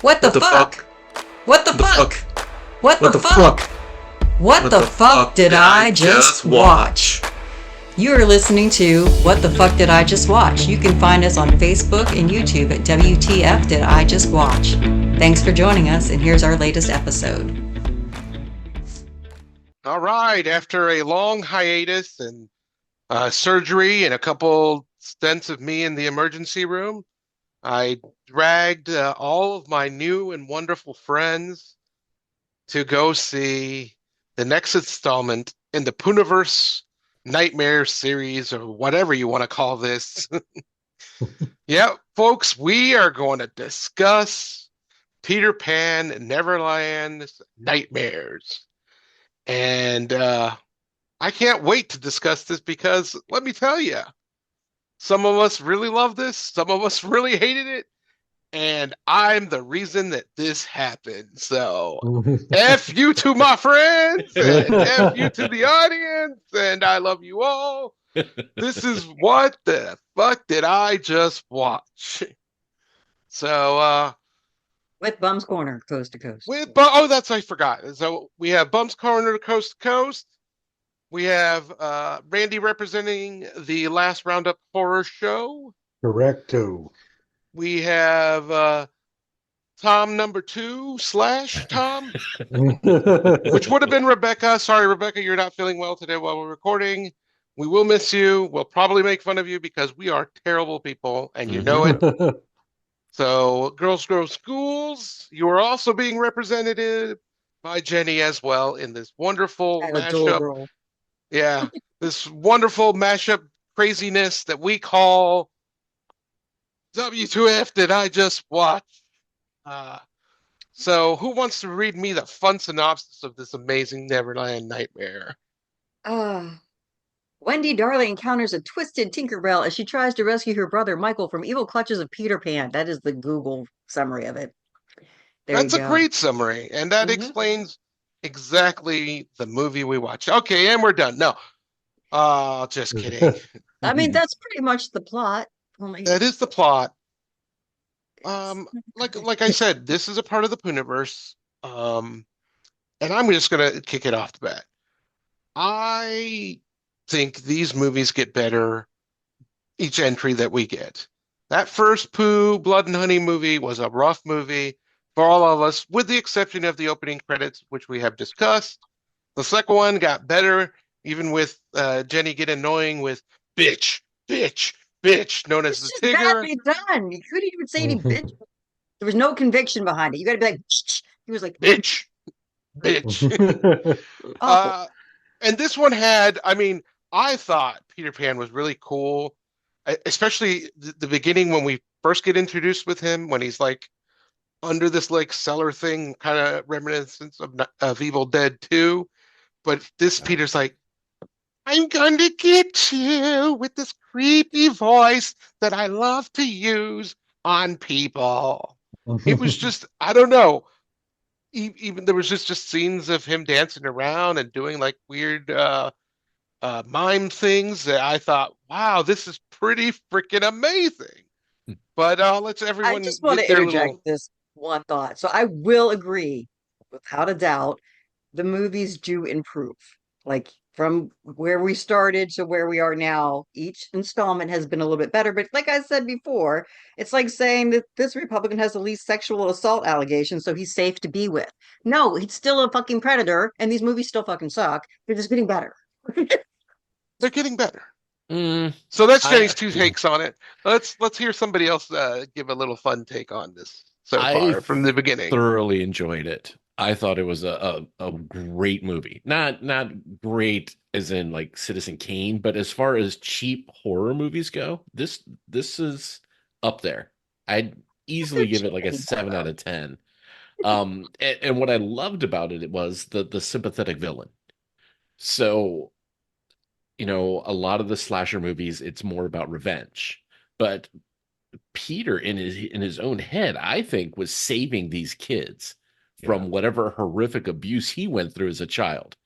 What the fuck? What the fuck? What the fuck? What the fuck did I just watch? You are listening to What the Fuck Did I Just Watch? You can find us on Facebook and YouTube at WTF Did I Just Watch? Thanks for joining us, and here's our latest episode. All right, after a long hiatus and surgery and a couple stints of me in the emergency room, I dragged all of my new and wonderful friends to go see the next installment in the Poohniverse Nightmare series, or whatever you want to call this. Yeah, folks, we are going to discuss Peter Pan Neverland's Nightmares. And I can't wait to discuss this because let me tell you, some of us really love this, some of us really hated it, and I'm the reason that this happened. So, F you to my friends, and F you to the audience, and I love you all. This is What the Fuck Did I Just Watch? So, With Bum's Corner, coast to coast. I forgot. So we have Bum's Corner coast to coast. We have Randy representing the Last Roundup Horror Show. Correcto. We have Tom number 2 / Tom, which would have been Rebecca. Sorry, Rebecca, you're not feeling well today while we're recording. We will miss you. We'll probably make fun of you because we are terrible people, and you know it. So, Girls Grow Schools, you are also being represented by Jenny as well in this wonderful mashup. Yeah, this wonderful mashup craziness that we call WTF Did I Just Watch? So, who wants to read me the fun synopsis of this amazing Neverland nightmare? Wendy Darling encounters a twisted Tinkerbell as she tries to rescue her brother Michael from evil clutches of Peter Pan. That is the Google summary of it. That's a great summary, and that explains exactly the movie we watched. Okay, and we're done. No, just kidding. I mean, that's pretty much the plot. That is the plot. Like I said, this is a part of the Poohniverse. And I'm just gonna kick it off the bat. I think these movies get better each entry that we get. That first Pooh Blood and Honey movie was a rough movie for all of us, with the exception of the opening credits, which we have discussed. The second one got better, even with Jenny getting annoying with bitch, known as the Tigger. Badly done. You couldn't even say any bitch. There was no conviction behind it. You got to be like, he was like, bitch. And this one had, I mean, I thought Peter Pan was really cool, especially the beginning when we first get introduced with him, when he's like under this like cellar thing, kind of reminiscence of Evil Dead 2. But this Peter's like, I'm going to get you with this creepy voice that I love to use on people. It was just, I don't know. Even there was just scenes of him dancing around and doing like weird mime things that I thought, wow, this is pretty freaking amazing. But let everyone. I just want to interject this one thought. So I will agree, without a doubt, the movies do improve. Like from where we started to where we are now, each installment has been a little bit better. But like I said before, it's like saying that this Republican has the least sexual assault allegations, so he's safe to be with. No, he's still a fucking predator, and these movies still fucking suck. They're just getting better. They're getting better. So that's Jenny's 2 takes on it. Let's hear somebody else give a little fun take on this so far from the beginning. Thoroughly enjoyed it. I thought it was a great movie. Not great as in like Citizen Kane, but as far as cheap horror movies go, this is up there. I'd easily give it like a 7 out of 10. And what I loved about it was the sympathetic villain. So, you know, a lot of the slasher movies, it's more about revenge. But Peter, in his own head, I think, was saving these kids from whatever horrific abuse he went through as a child.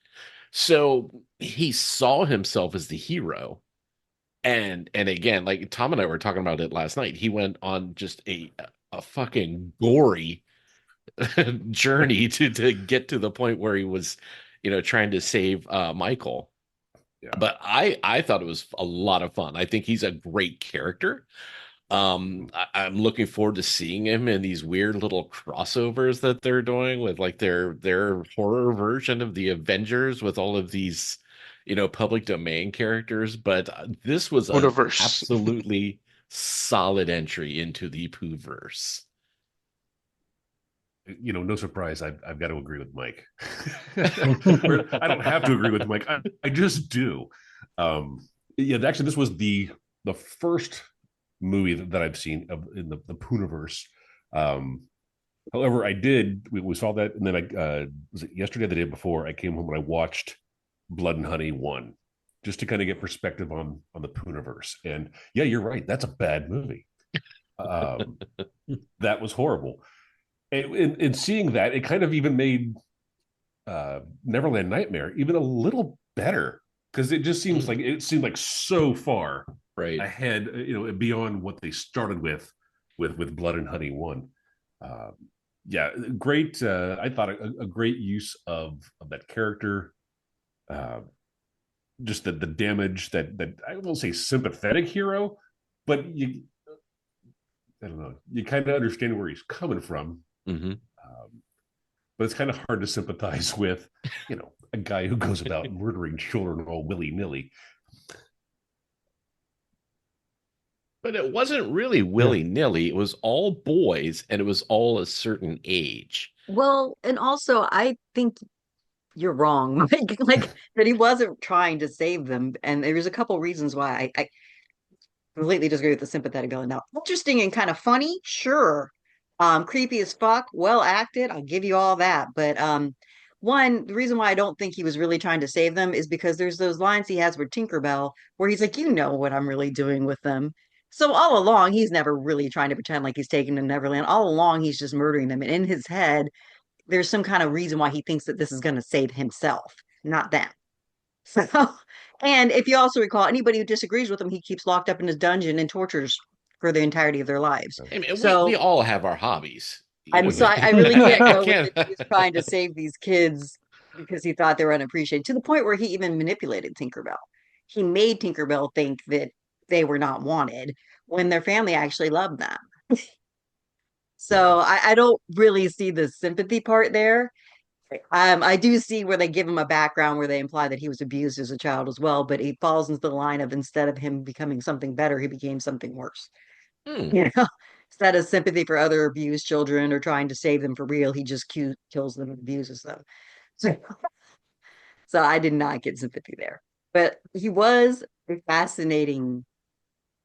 So he saw himself as the hero. And again, like Tom and I were talking about it last night, he went on just a fucking gory journey to get to the point where he was, trying to save Michael. Yeah. But I thought it was a lot of fun. I think he's a great character. I'm looking forward to seeing him in these weird little crossovers that they're doing with like their horror version of the Avengers with all of these, public domain characters. But this was an Universe. absolutely solid entry into the Poohverse. No surprise, I've got to agree with Mike. I don't have to agree with Mike. I just do. Yeah, actually, this was the first movie that I've seen in the Poohniverse. However, we saw that, and then was it yesterday, the day before, I came home and I watched Blood and Honey 1, just to kind of get perspective on the Poohniverse. And yeah, you're right, that's a bad movie. That was horrible. And seeing that, it kind of even made Neverland Nightmare even a little better, because it seemed like so far Right. ahead, beyond what they started with Blood and Honey 1. Yeah, great. I thought a great use of that character. Just the damage that I won't say sympathetic hero, but I don't know, you kind of understand where he's coming from. Mm-hmm. But it's kind of hard to sympathize with, a guy who goes about murdering children all willy-nilly. But it wasn't really willy-nilly. It was all boys, and it was all a certain age. Well, and also I think you're wrong. Like that he wasn't trying to save them. And there's a couple reasons why I completely disagree with the sympathetic villain. Now, interesting and kind of funny, sure. Creepy as fuck, well acted, I'll give you all that. But one, the reason why I don't think he was really trying to save them is because there's those lines he has with Tinkerbell where he's like, you know what I'm really doing with them. So all along, he's never really trying to pretend like he's taking them to Neverland. All along, he's just murdering them. And in his head, there's some kind of reason why he thinks that this is going to save himself, not them. So, and if you also recall, anybody who disagrees with him, he keeps locked up in his dungeon and tortures for the entirety of their lives. I mean, So we all have our hobbies. I really can't go with Can't- that he's trying to save these kids because he thought they were unappreciated, to the point where he even manipulated Tinkerbell. He made Tinkerbell think that they were not wanted when their family actually loved them. So I don't really see the sympathy part there. I do see where they give him a background where they imply that he was abused as a child as well, but he falls into the line of, instead of him becoming something better, he became something worse. Hmm. You know, instead of sympathy for other abused children or trying to save them for real, he just kills them and abuses them. So, so I did not get sympathy there. But he was a fascinating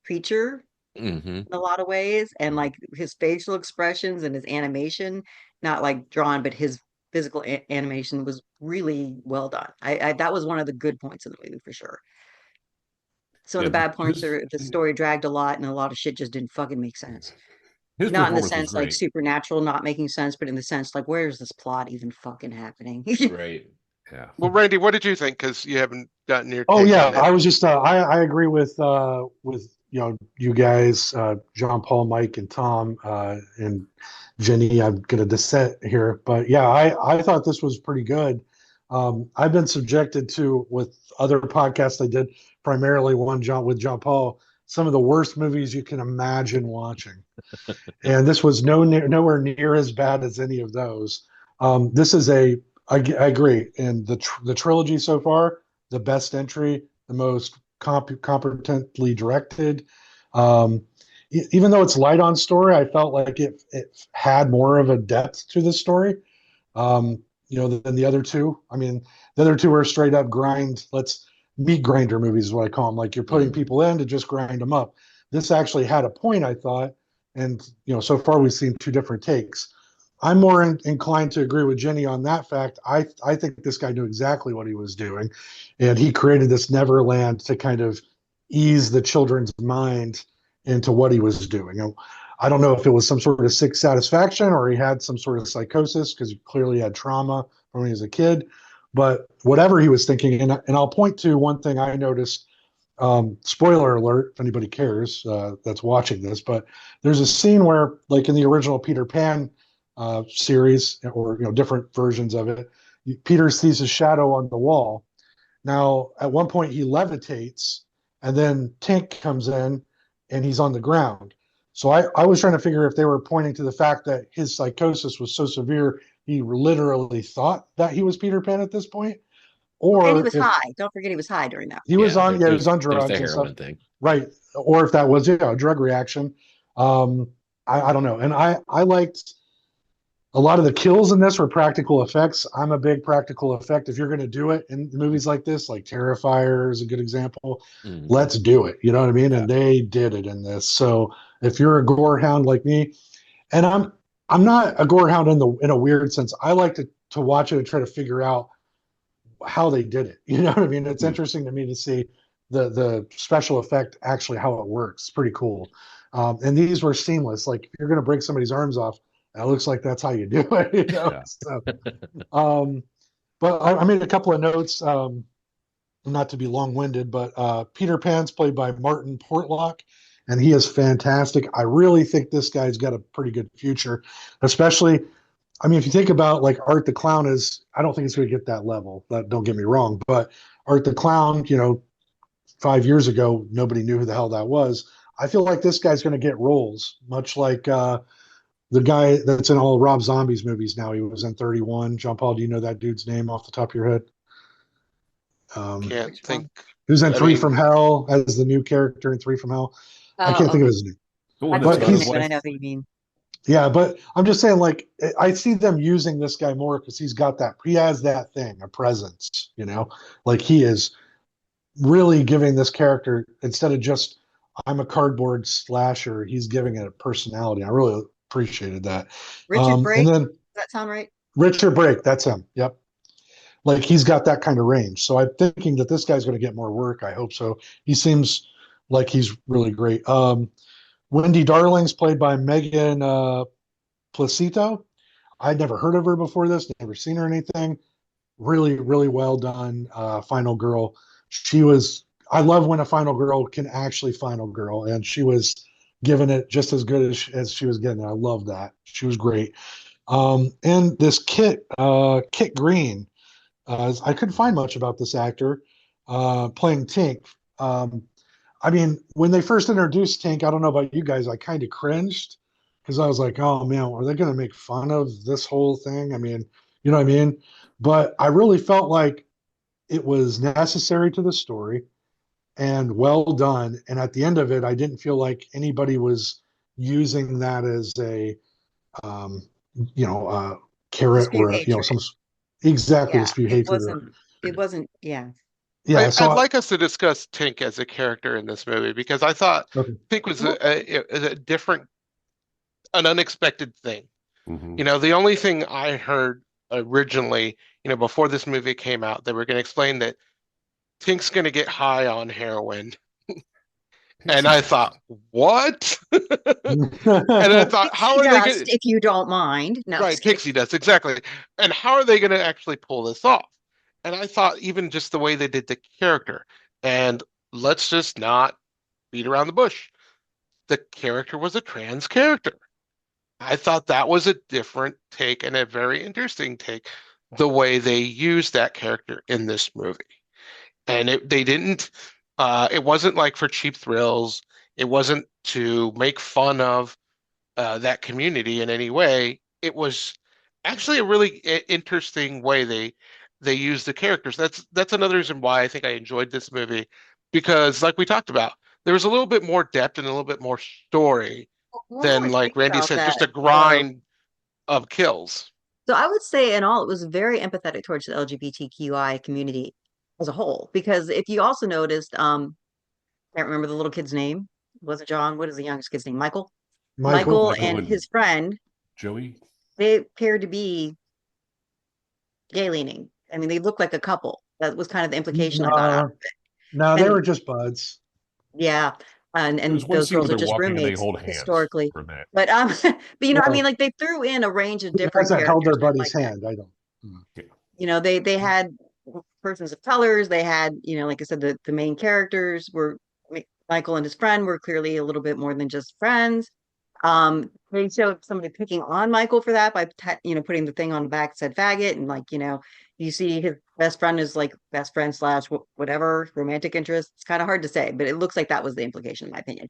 creature Mm-hmm. in a lot of ways, and like his facial expressions and his animation, not like drawn, but his physical animation was really well done. I that was one of the good points of the movie for sure. So Yeah, the bad points his are the story dragged a lot and a lot of shit just didn't fucking make sense. his Not in the performance was sense like great. supernatural not making sense, but in the sense like, where is this plot even fucking happening? Right. Yeah. Well, Randy, what did you think? Because you haven't gotten your Oh take yeah, on it. I was just I agree with you guys, John Paul, Mike, and Tom, and Jenny. I'm gonna dissent here, but yeah, I thought this was pretty good. I've been subjected to, with other podcasts I did, primarily one with John Paul, some of the worst movies you can imagine watching, and this was nowhere near as bad as any of those. This is I agree, and the trilogy so far, the best entry, the most competently directed. Um, Even though it's light on story, I felt like it had more of a depth to the story, than the other two. I mean, the other two are straight up grind. Let's meat grinder movies is what I call them. Like, you're putting people in to just grind them up. This actually had a point, I thought, and so far we've seen two different takes. I'm more inclined to agree with Jenny on that fact. I think this guy knew exactly what he was doing, and he created this Neverland to kind of ease the children's mind into what he was doing. I don't know if it was some sort of sick satisfaction or he had some sort of psychosis, because he clearly had trauma when he was a kid. But whatever he was thinking, and I'll point to one thing I noticed. Spoiler alert, if anybody cares that's watching this, but there's a scene where, like in the original Peter Pan series, or different versions of it. Peter sees his shadow on the wall. Now, at one point, he levitates, and then Tink comes in, and he's on the ground. So I was trying to figure if they were pointing to the fact that his psychosis was so severe, he literally thought that he was Peter Pan at this point, And he or was if high. Don't forget he was high during that. he was Yeah, on, he was on there's the drugs and stuff, heroin thing. right? Or if that was a drug reaction. I don't know. And I liked a lot of the kills in this were practical effects. I'm a big practical effect. If you're going to do it in movies like this, like Terrifier is a good example, let's do it. You know what I mean? Yeah. And they did it in this. So if you're a gore hound like me, and I'm not a gore hound in a weird sense. I like to watch it and try to figure out how they did it. You know what I mean? It's interesting to me to see the special effect, actually how it works. It's pretty cool. And these were seamless. Like if you're going to break somebody's arms off, that looks like that's how you do it. Yeah. So, but I made a couple of notes, not to be long-winded, but Peter Pan's played by Martin Portlock, and he is fantastic. I really think this guy's got a pretty good future, especially, I mean, if you think about like Art the Clown I don't think it's going to get that level. Don't get me wrong, but Art the Clown, 5 years ago, nobody knew who the hell that was. I feel like this guy's going to get roles, much like the guy that's in all Rob Zombie's movies now. He was in 31. John Paul, do you know that dude's name off the top of your head? Can't think. Who's in I Three mean- from Hell as the new character in Three from Hell? I can't think of his name. The I one don't that's But got know his what I wife. know what you mean. Yeah, but I'm just saying, like, I see them using this guy more because he has that thing, a presence, like he is really giving this character, instead of just, I'm a cardboard slasher, he's giving it a personality. I really appreciated that. Richard Brake, And then does that sound right? Richard Brake, that's him. Yep. Like he's got that kind of range. So I'm thinking that this guy's going to get more work. I hope so. He seems like he's really great. Wendy Darling's played by Megan Placido. I'd never heard of her before this, never seen her anything. Really, really well done. Final girl. I love when a final girl can actually final girl, and she was giving it just as good as she was getting it. I love that. She was great. And this Kit Green, I couldn't find much about this actor playing Tink. I mean, when they first introduced Tink, I don't know about you guys, I kind of cringed because I was like, oh man, are they going to make fun of this whole thing? I mean, you know what I mean? But I really felt like it was necessary to the story and well done. And at the end of it, I didn't feel like anybody was using that as a, um, carrot Dispute or, hatred. exactly, Yeah, dispute it hatred. wasn't, yeah. Yeah, so I'd like us to discuss Tink as a character in this movie because I thought okay. Tink was a different, an unexpected thing. Mhm. The only thing I heard originally, before this movie came out, they were going to explain that Tink's going to get high on heroin. And I thought, what? And I thought, how are they Dust, going if you don't mind. No, Right, just kidding. Pixie does, exactly. And how are they going to actually pull this off? And I thought even just the way they did the character, and let's just not beat around the bush. The character was a trans character. I thought that was a different take and a very interesting take, the way they used that character in this movie. And it wasn't like for cheap thrills. It wasn't to make fun of that community in any way. It was actually a really interesting way they used the characters. That's another reason why I think I enjoyed this movie, because like we talked about, there was a little bit more depth and a little bit more story Well, now I than, like think Randy about said, just that, a grind of kills. So I would say in all, it was very empathetic towards the LGBTQI community as a whole. Because if you also noticed, can't remember the little kid's name. Was it John? What is the youngest kid's name? Michael? Michael Michael and and his friend, Joey. they appeared to be gay leaning. I mean, they looked like a couple. That was kind of the implication I got out of it. No, they And were just buds. yeah, and There's one those scene where girls are they're just walking and they roommates hold hands historically. for that. But but I Well, mean, like they threw in a range of who different hasn't held their characters buddy's like that. hand? I don't. They had persons of colors. They had, like I said, the main characters were Michael and his friend were clearly a little bit more than just friends. They showed somebody picking on Michael for that by putting the thing on the back that said faggot, and you see his best friend is like best friend slash whatever romantic interest. It's kind of hard to say, but it looks like that was the implication, in my opinion.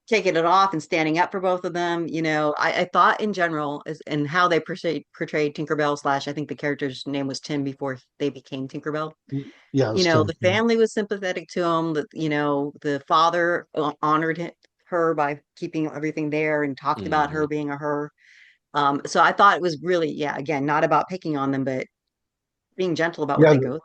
Taking it off and standing up for both of them, I thought in general is and how they portrayed Tinkerbell slash I think the character's name was Tim before they became Tinkerbell. Yeah, it was Tim. The family was sympathetic to him. The father honored her by keeping everything there and talked about her Mhm. being a her. So I thought it was really, yeah, again, not about picking on them, but being gentle about what Yeah, they go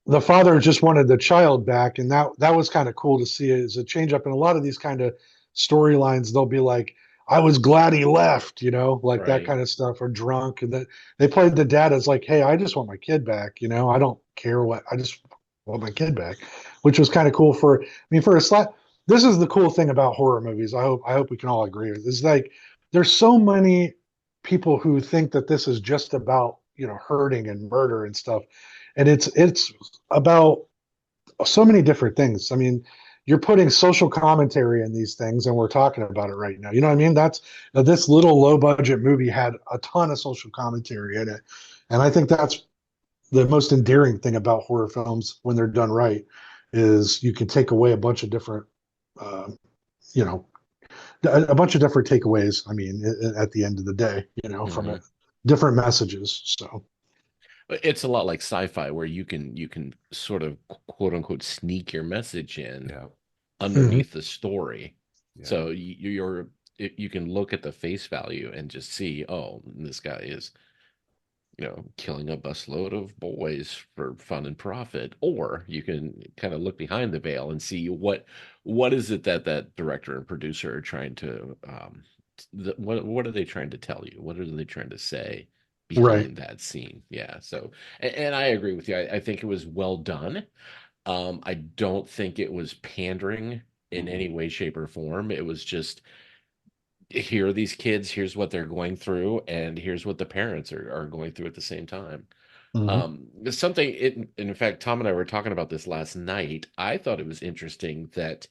the father just wanted the child back, and that was kind of cool to see as a change up in a lot of these kind of storylines. They'll be like, I was glad he left, like that Right. kind of stuff, or drunk. And that they played the dad as like, hey, I just want my kid back, I don't care what, I just want my kid back, which was kind of cool for, I mean, for a slap. This is the cool thing about horror movies. I hope we can all agree with this. Is like there's so many people who think that this is just about, hurting and murder and stuff, and it's about so many different things. I mean, you're putting social commentary in these things, and we're talking about it right now. You know what I mean? That's this little low budget movie had a ton of social commentary in it, and I think that's the most endearing thing about horror films when they're done right is you can take away a bunch of different, uh, you know, a bunch of different takeaways. I mean, at the end of the day, from it, Mhm. different messages. So, It's a lot like sci-fi where you can sort of quote unquote sneak your message in Yeah. mhm. underneath the story. Yeah. So you can look at the face value and just see, oh, this guy is, killing a busload of boys for fun and profit. Or you can kind of look behind the veil and see what is it that that director and producer are trying to what are they trying to tell you? What are they trying to say Right. behind that scene? Yeah. So and I agree with you. I think it was well done. I don't think it was pandering in any way, shape, or form. It was just here are these kids, here's what they're going through, and here's what the parents are going through at the same time. Mhm. Something in fact, Tom and I were talking about this last night. I thought it was interesting that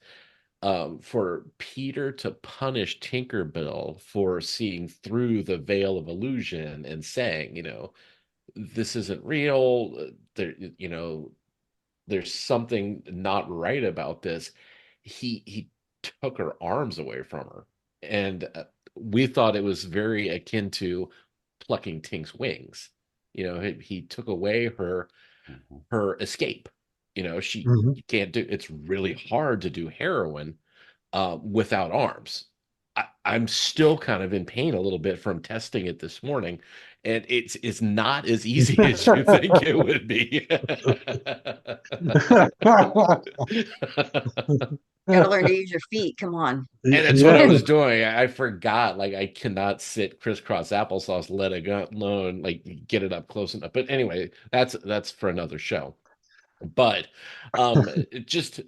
for Peter to punish Tinkerbell for seeing through the veil of illusion and saying, this isn't real. There, there's something not right about this. He took her arms away from her, and we thought it was very akin to plucking Tink's wings. He took away Mhm. her escape. She Mhm. you can't do. It's really hard to do heroin without arms. I'm still kind of in pain a little bit from testing it this morning, and it's not as easy as you think it would be. Got to learn to use your feet. Come on. And that's what I Yeah. was doing. I forgot, like I cannot sit crisscross applesauce, let it go alone, like get it up close enough. But anyway, that's for another show. But just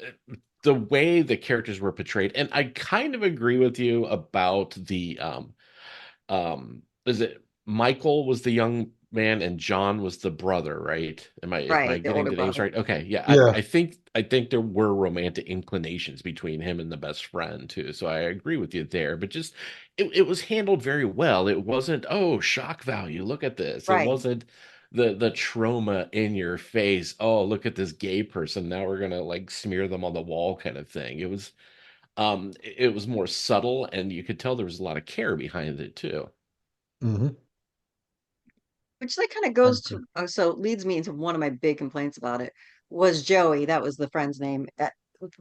the way the characters were portrayed, and I kind of agree with you about the is it Michael was the young man and John was the brother, right? Am I Right, the getting older the names brother. right? Okay, yeah. Yeah. I think there were romantic inclinations between him and the best friend too. So I agree with you there, but just it was handled very well. It wasn't, oh, shock value, look at this. It Right. wasn't the trauma in your face. Oh, look at this gay person. Now we're gonna like smear them on the wall kind of thing. It was more subtle and you could tell there was a lot of care behind it too. Mhm. Which that kind of goes to, so it leads me into one of my big complaints about it was Joey. That was the friend's name.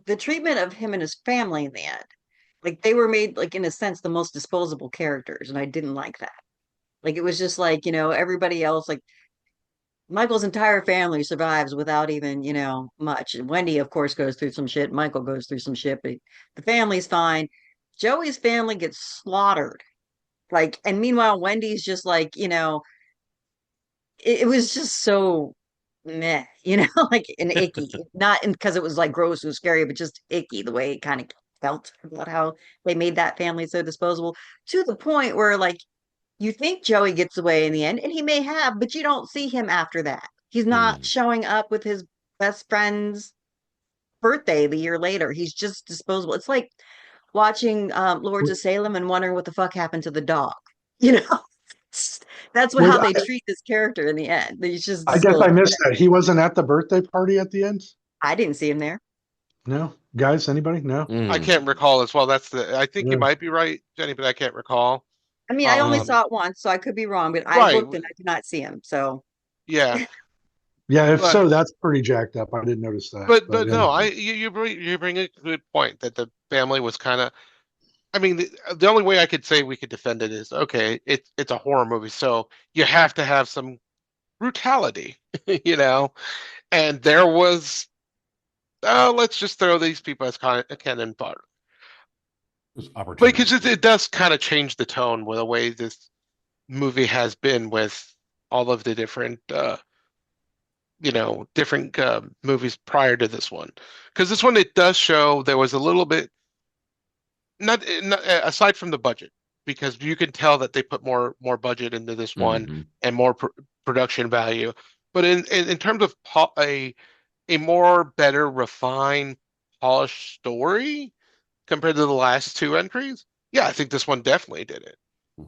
The treatment of him and his family in the end. Like they were made, like, in a sense, the most disposable characters. And I didn't like that. Like it was just like, everybody else, like Michael's entire family survives without even, much. And Wendy, of course, goes through some shit. Michael goes through some shit, but the family's fine. Joey's family gets slaughtered. Like, and meanwhile, Wendy's just like, it was just so meh, like and icky. Not because it was like gross or scary, but just icky the way it kind of felt about how they made that family so disposable to the point where like you think Joey gets away in the end, and he may have, but you don't see him after that. He's not Mm. showing up with his best friend's birthday the year later. He's just disposable. It's like watching Lords of Salem and wondering what the fuck happened to the dog. You know, that's what Wait, how they treat this character in the end. He's just I guess disposed I of missed it. that. He wasn't at the birthday party at the end? I didn't see him there. No? Guys, anybody? No? I Mm. can't recall as well. I think you Yeah. might be right, Jenny, but I can't recall. I mean, I only Um, saw it once, so I could be wrong, but I right. looked and I did not see him. So Yeah. Yeah, if But so, that's pretty jacked up. I didn't notice that. but Yeah. no, you bring a good point that the family was kind of. I mean, the only way I could say we could defend it is okay. It's a horror movie, so you have to have some brutality, you know. And there was, oh, let's just throw these people as cannon fodder. There's opportunity. Because it does kind of change the tone with the way this movie has been with all of the different different movies prior to this one. Because this one, it does show there was a little bit, not aside from the budget, because you can tell that they put more budget into this one Mhm. and more production value. But in terms of a more better refined, polished story compared to the last two entries, yeah, I think this one definitely did it.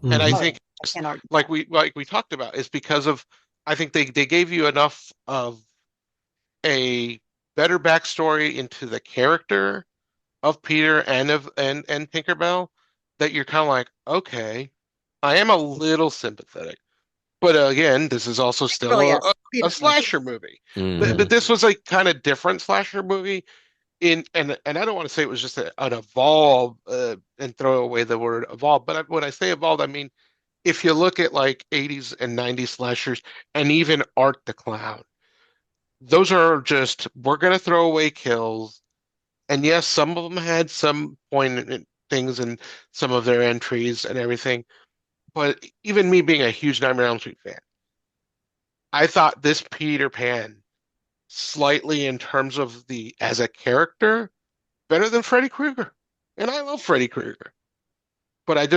And I Mhm. oh yeah, think I can't argue like that. we talked about is because of I think they gave you enough of a better backstory into the character of Peter and Tinkerbell that you're kind of like, okay, I am a little sympathetic. But again, this is also still Really, a, yes, a Peter's my slasher movie. But Mhm. this was a kind of different slasher movie and I don't want to say it was just an evolve and throw away the word evolve, but when I say evolved, I mean if you look at like 80s and 90s slashers and even Art the Clown, those are just we're gonna throw away kills. And yes, some of them had some poignant things in some of their entries and everything. But even me being a huge Nightmare on Elm Street fan, I thought this Peter Pan slightly in terms of the as a character better than Freddy Krueger. And I love Freddy Krueger. But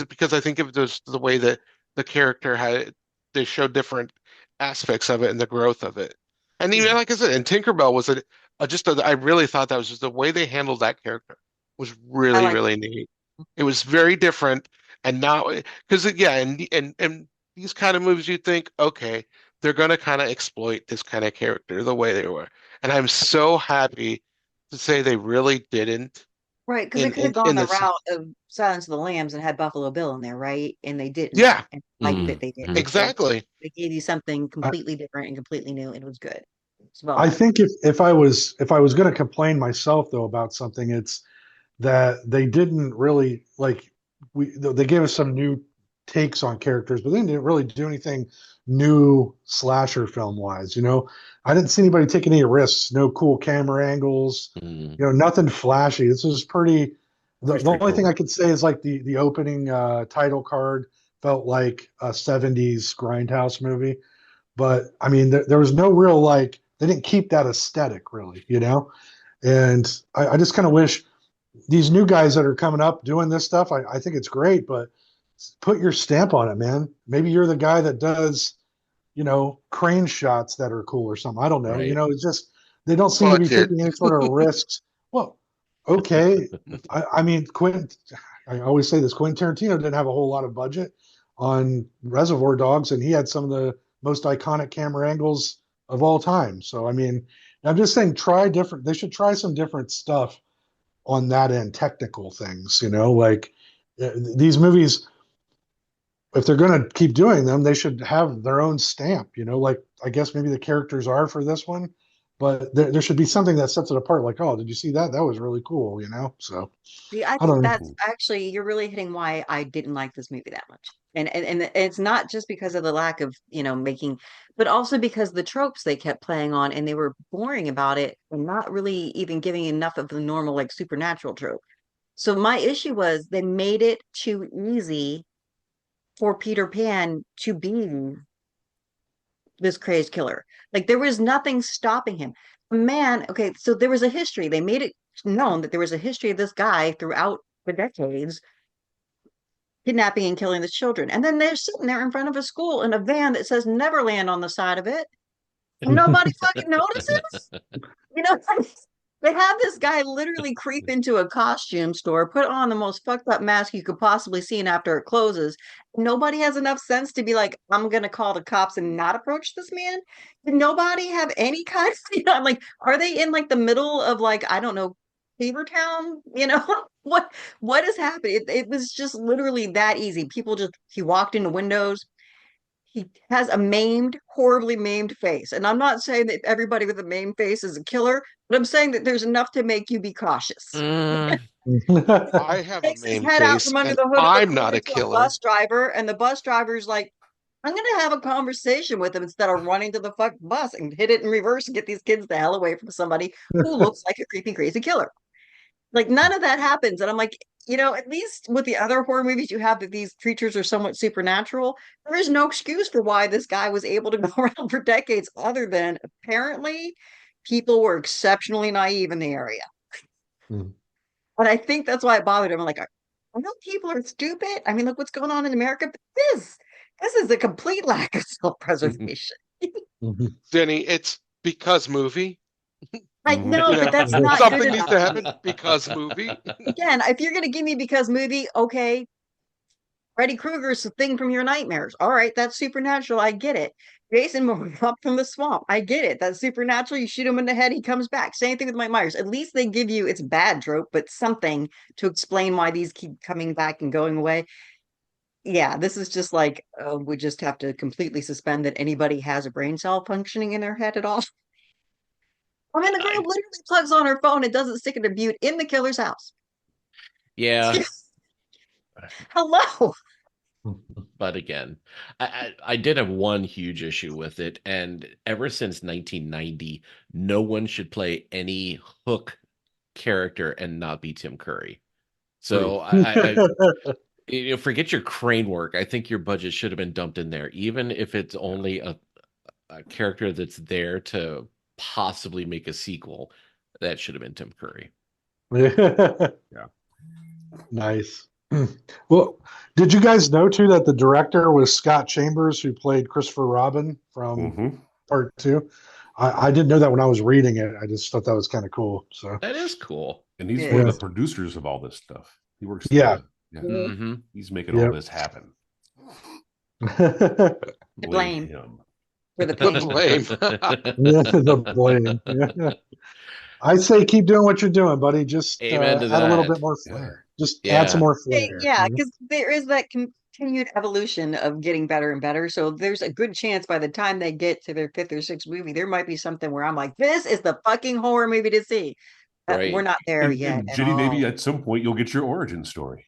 because I think of just the way that the character had, they showed different aspects of it and the growth of it. And even like I said, and Tinkerbell was I really thought that was just the way they handled that character was I really, like really neat. It was very different. And now, because yeah, and these kind of movies, you think, okay, they're going to kind of exploit this kind of character the way they were. And I'm so happy to say they really didn't right because they could have gone in the this. route of Silence of the Lambs and had Buffalo Bill in there, right? And they didn't, Yeah, and I like that Mhm. they didn't. Mhm. exactly. They gave you something I, completely different and completely new, and it was good. It's well I done. think if I was going to complain myself though about something, it's that they didn't really like they gave us some new takes on characters, but they didn't really do anything new slasher film wise. I didn't see anybody take any risks, no cool camera angles, Mhm. nothing flashy. This was pretty. The, Pretty the only thing I straightforward. could say is like the opening title card felt like a 70s grindhouse movie, but I mean there was no real like they didn't keep that aesthetic really. And I just kind of wish these new guys that are coming up doing this stuff, I think it's great, but put your stamp on it, man. Maybe you're the guy that does, crane shots that are cool or something. I don't know. Right. It's just they don't seem to be Budget. taking any sort of risks. Well, okay. I mean, I always say this, Quentin Tarantino didn't have a whole lot of budget on Reservoir Dogs, and he had some of the most iconic camera angles of all time. So, I mean, I'm just saying, they should try some different stuff on that end, technical things, like these movies, if they're going to keep doing them, they should have their own stamp, like I guess maybe the characters are for this one, but there should be something that sets it apart. Like, oh, did you see that? That was really cool. So See, I I think don't know. that's actually you're really hitting why I didn't like this movie that much. And it's not just because of the lack of, making, but also because the tropes they kept playing on and they were boring about it and not really even giving enough of the normal like supernatural trope. So my issue was they made it too easy for Peter Pan to be this crazed killer. Like there was nothing stopping him. Man, okay, so there was a history. They made it known that there was a history of this guy throughout the decades kidnapping and killing the children. And then they're sitting there in front of a school in a van that says Neverland on the side of it. Nobody fucking notices. You know, They have this guy literally creep into a costume store, put on the most fucked up mask you could possibly see, and after it closes, nobody has enough sense to be like, I'm gonna call the cops and not approach this man. Did nobody have any kind of, I'm like, are they in like the middle of like, I don't know, Beaver Town? What is happening? It was just literally that easy. People just he walked into windows. He has a maimed, horribly maimed face. And I'm not saying that everybody with a maimed face is a killer, but I'm saying that there's enough to make you be cautious. Mm, I have a Takes his main head out face from under and the hood of the I'm car not a to a killer. bus driver, and the bus driver's like, I'm gonna have a conversation with him instead of running to the fuck bus and hit it in reverse and get these kids the hell away from somebody who looks like a creepy, crazy killer. Like none of that happens. And I'm like, at least with the other horror movies you have that these creatures are somewhat supernatural, there is no excuse for why this guy was able to go around for decades, other than apparently people were exceptionally naive in the area. Hmm. But I think that's why it bothered him. I'm like, I know people are stupid. I mean, look what's going on in America. But this is a complete lack of self-preservation. Denny, it's because movie. I know, but that's not good Something needs enough. to happen because movie. Again, if you're gonna give me because movie, okay, Freddy Krueger's the thing from your nightmares. All right, that's supernatural. I get it. Jason moving up from the swamp. I get it. That's supernatural. You shoot him in the head, he comes back. Same thing with Mike Myers. At least they give you it's a bad trope, but something to explain why these keep coming back and going away. Yeah, this is just like we just have to completely suspend that anybody has a brain cell functioning in their head at all. I mean, the girl I, literally plugs on her phone and doesn't stick it in butte in the killer's house. yeah, Hello. but again, I did have one huge issue with it, and ever since 1990, no one should play any Hook character and not be Tim Curry. So forget your crane work. I think your budget should have been dumped in there, even if it's only a character that's there to possibly make a sequel. That should have been Tim Curry. Yeah. Nice. Well, did you guys know too that the director was Scott Chambers, who played Christopher Robin from Mhm. Part Two? I didn't know that when I was reading it. I just thought that was kind of cool. So That is cool. And he's Yeah. one of the producers of all this stuff. He works. Yeah. Mm-hmm. He's making all Yep. this happen. The blame him. for the The pain. blame. the blame. Yeah. I say keep doing what you're doing, buddy. Just Amen to add a little that. bit more Yeah. flair. Just Yeah. add some more Okay, flair. yeah, because there is that continued evolution of getting better and better. So there's a good chance by the time they get to their fifth or sixth movie, there might be something where I'm like, this is the fucking horror movie to see. We're Right. not there yet And at Jenny, maybe all. at some point you'll get your origin story.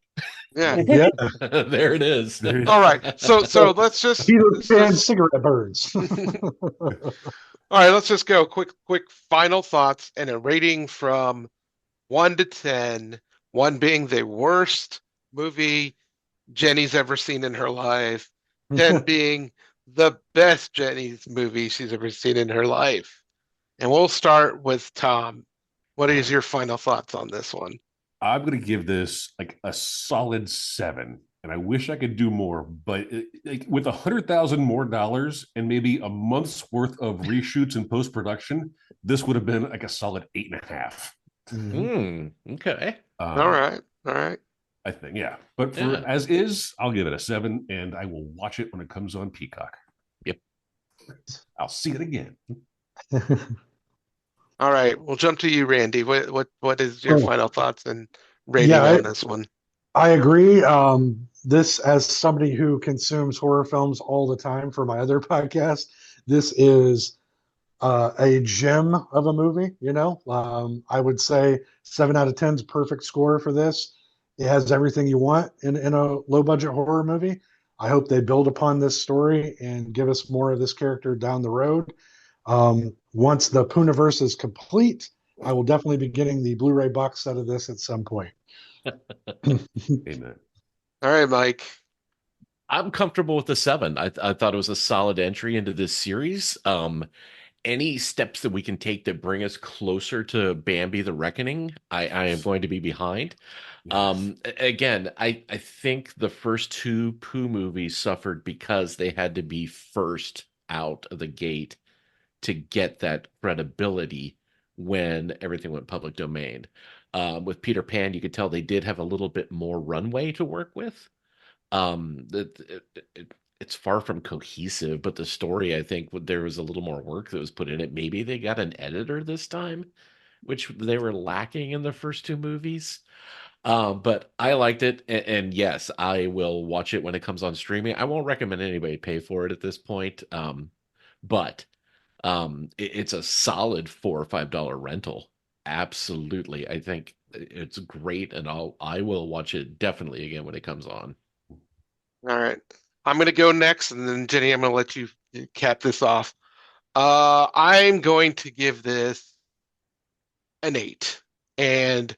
Yeah. Yeah. There it is. All right. So let's just Peter let's Pan just- cigarette burns. all right, let's just go quick final thoughts and a rating from 1 to 10, 1 being the worst movie Jenny's ever seen in her life, 10 being the best Jenny's movie she's ever seen in her life. And we'll start with Tom. What is your final thoughts on this one? I'm going to give this like a solid 7, and I wish I could do more. But with $100,000 more dollars and maybe a month's worth of reshoots and post production, this would have been like a solid 8.5. Okay. All right. I think, yeah. But for Yeah. as is, I'll give it a 7, and I will watch it when it comes on Peacock. Yep. I'll see it again. All right, we'll jump to you, Randy. What is your Oh. final thoughts and rating Yeah, on this one? I agree. This, as somebody who consumes horror films all the time for my other podcast, this is a gem of a movie. I would say 7 out of 10 is a perfect score for this. It has everything you want in a low budget horror movie. I hope they build upon this story and give us more of this character down the road. Once the Poohniverse is complete, I will definitely be getting the Blu-ray box set of this at some point. Amen. All right, Mike. I'm comfortable with the 7. I thought it was a solid entry into this series. Any steps that we can take that bring us closer to Bambi the Reckoning, I am going to be behind. Again, I think the first 2 Pooh movies suffered because they had to be first out of the gate to get that credibility when everything went public domain. With Peter Pan, you could tell they did have a little bit more runway to work with. It's far from cohesive, but the story, I think, there was a little more work that was put in it. Maybe they got an editor this time, which they were lacking in the first two movies. But I liked it, and yes, I will watch it when it comes on streaming. I won't recommend anybody pay for it at this point. But it's a solid $4 or $5 rental. Absolutely. I think it's great, and I will watch it definitely again when it comes on. All right. I'm going to go next, and then Jenny, I'm going to let you cap this off. I'm going to give this an 8. And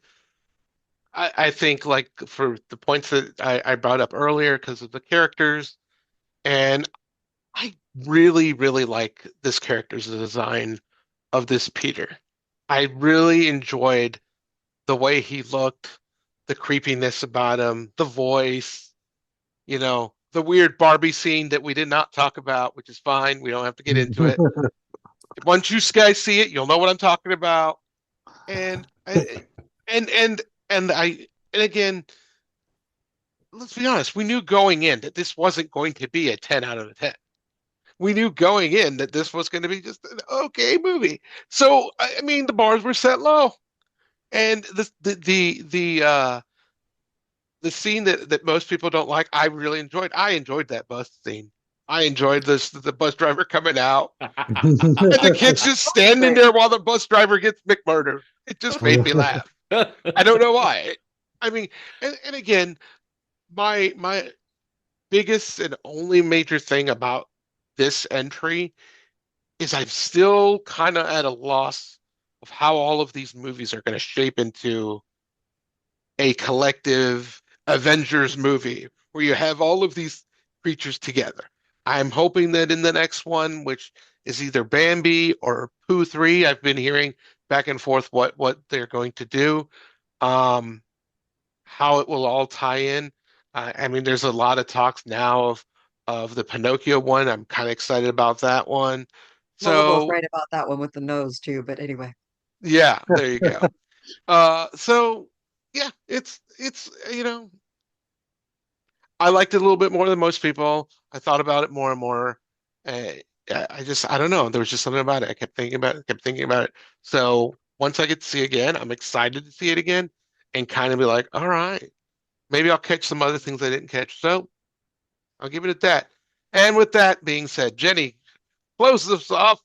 I think, like, for the points that I brought up earlier, because of the characters, and I really, really like this character's design of this Peter. I really enjoyed the way he looked, the creepiness about him, the voice, the weird Barbie scene that we did not talk about, which is fine. We don't have to get into it. Once you guys see it, you'll know what I'm talking about. And again, let's be honest, we knew going in that this wasn't going to be a 10 out of 10. We knew going in that this was going to be just an okay movie. So, I mean, the bars were set low. And the scene that most people don't like, I really enjoyed. I enjoyed that bus scene. I enjoyed the bus driver coming out and the kids just standing there while the bus driver gets McMurdered. It just made me laugh. I don't know why. I mean, and again, my biggest and only major thing about this entry is I'm still kind of at a loss of how all of these movies are going to shape into a collective Avengers movie where you have all of these creatures together. I'm hoping that in the next one, which is either Bambi or Pooh 3, I've been hearing back and forth what they're going to do, how it will all tie in. I mean, there's a lot of talks now of the Pinocchio one. I'm kind of excited about that one. Well, we're both So right about that one with the nose too, but anyway. yeah, there you go. So yeah, it's I liked it a little bit more than most people. I thought about it more and more. Uh, I don't know. There was just something about it. I kept thinking about it, kept thinking about it. So once I get to see it again, I'm excited to see it again and kind of be like, all right, maybe I'll catch some other things I didn't catch. So I'll give it at that. And with that being said, Jenny, close this off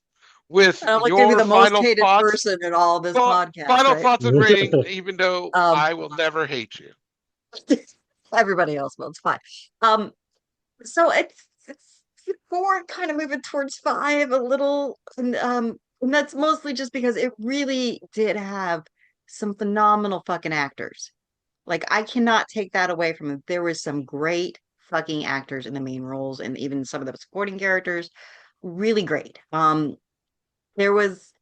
with I like to be your the most final hated thoughts. person in all this podcast, Final right? thoughts and rating, even though Um, I will never hate you. everybody else will, it's fine. Um, so it's 4 kind of moving towards 5 a little, and that's mostly just because it really did have some phenomenal fucking actors. Like I cannot take that away from them. There was some great fucking actors in the main roles and even some of the supporting characters, really great. There was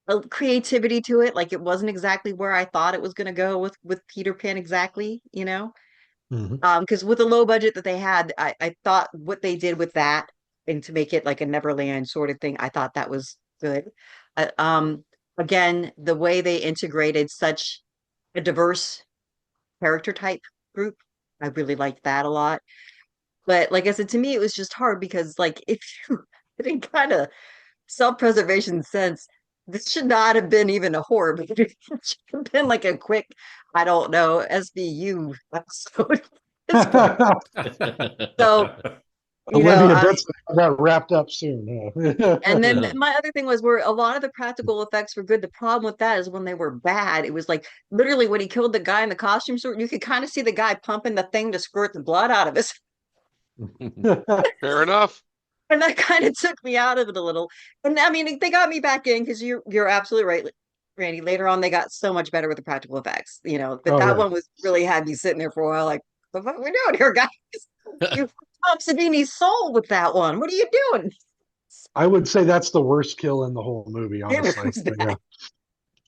a creativity to it. Like it wasn't exactly where I thought it was going to go with Peter Pan exactly, you know? Mhm. Because with the low budget that they had, I thought what they did with that and to make it like a Neverland sort of thing, I thought that was good. Uh, um, Again, the way they integrated such a diverse character type group, I really liked that a lot. But like I said, to me, it was just hard because like if you in kind of self-preservation sense, this should not have been even a horror movie. It should have been like a quick, I don't know, SVU episode. This point. So, you know, Olivia Benson got wrapped up soon. and then my other thing was where a lot of the practical effects were good. The problem with that is when they were bad, it was like literally when he killed the guy in the costume suit, you could kind of see the guy pumping the thing to squirt the blood out of his. Fair enough. And that kind of took me out of it a little. And I mean, they got me back in because you're absolutely right, Randy. Later on, they got so much better with the practical effects, you know. But Oh, that yeah. one was really had me sitting there for a while, like, what are we doing here, guys? You Tom Savini's soul with that one. What are you doing? I would say that's the worst kill in the whole movie, It honestly. was But bad. yeah.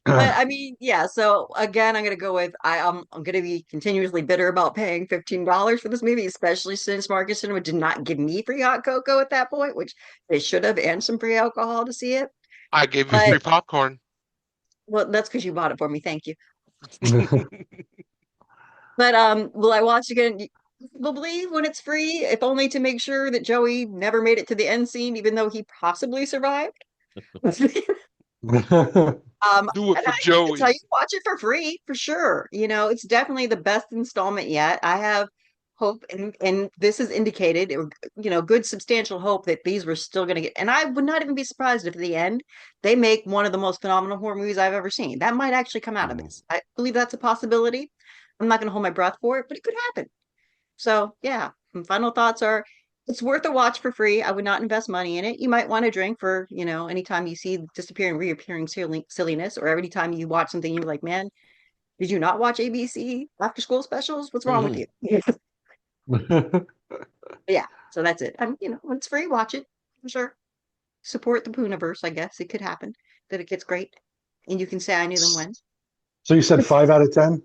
But I mean, yeah. So again, I'm gonna go with I'm gonna be continuously bitter about paying $15 for this movie, especially since Marcus Cinema did not give me free hot cocoa at that point, which they should have, and some free alcohol to see it. I gave you But free popcorn. Well, that's because you bought it for me. Thank you. But will I watch again? Probably when it's free, if only to make sure that Joey never made it to the end scene, even though he possibly survived. Do it And for I can tell Joey. you, watch it for free for sure. It's definitely the best installment yet. I have hope, and this is indicated, or good substantial hope that these were still going to get. And I would not even be surprised if at the end they make one of the most phenomenal horror movies I've ever seen. That might actually come out of this. I believe that's a possibility. I'm not going to hold my breath for it, but it could happen. So yeah, final thoughts are it's worth a watch for free. I would not invest money in it. You might want to drink for, anytime you see disappearing, reappearing silliness, or every time you watch something, you're like, man, did you not watch ABC after school specials? What's wrong with you? Yeah, so that's it. When it's free, watch it for sure. Support the Poohniverse, I guess. It could happen that it gets great. And you can say I knew them when. So you said 5 out of 10?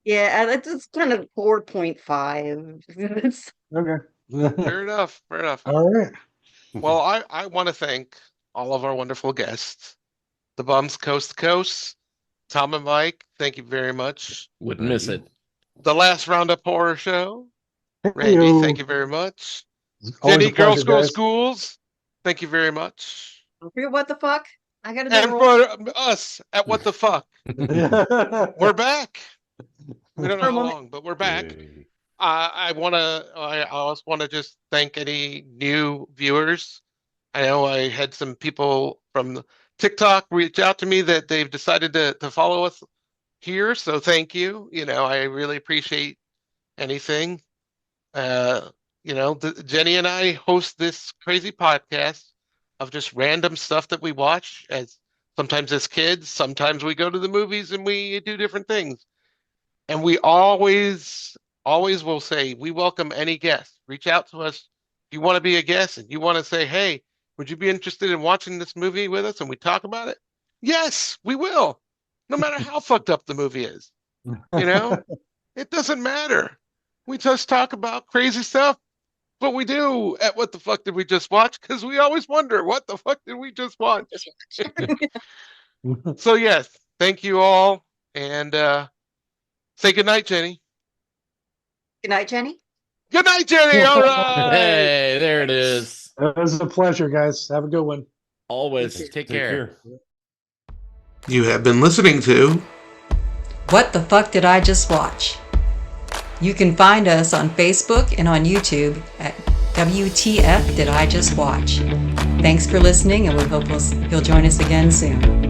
Yeah, it's kind of 4.5. Okay. Fair enough. Fair enough. All right. Well, I want to thank all of our wonderful guests, the Bums Coast to Coast, Tom and Mike. Thank you very much. Wouldn't miss it. The Last Roundup Horror Show. Thank Randy, you. thank you very much. Always Jenny, a pleasure, Girls Go guys. Schools. Thank you very much. Don't forget what the fuck. I gotta do And a roll. for us at What the Fuck, we're back. We don't know how long, but we're back. Yay. I also want to just thank any new viewers. I know I had some people from TikTok reach out to me that they've decided to follow us here. So thank you. I really appreciate anything. Jenny and I host this crazy podcast of just random stuff that we watch sometimes as kids, sometimes we go to the movies and we do different things. And we always will say, we welcome any guest. Reach out to us if you want to be a guest and you want to say, hey, would you be interested in watching this movie with us and we talk about it? Yes, we will. No matter how fucked up the movie is. It doesn't matter. We just talk about crazy stuff. What we do at What the Fuck Did We Just Watch? Because we always wonder, what the fuck did we just watch? So yes, thank you all. And say goodnight, Jenny. Good night, Jenny. Good night, Jenny. All right. Hey, there it is. It was a pleasure, guys. Have a good one. Always take care. You have been listening to What the fuck did I just watch? You can find us on Facebook and on YouTube at WTF Did I Just Watch? Thanks for listening, and we hope you'll join us again soon.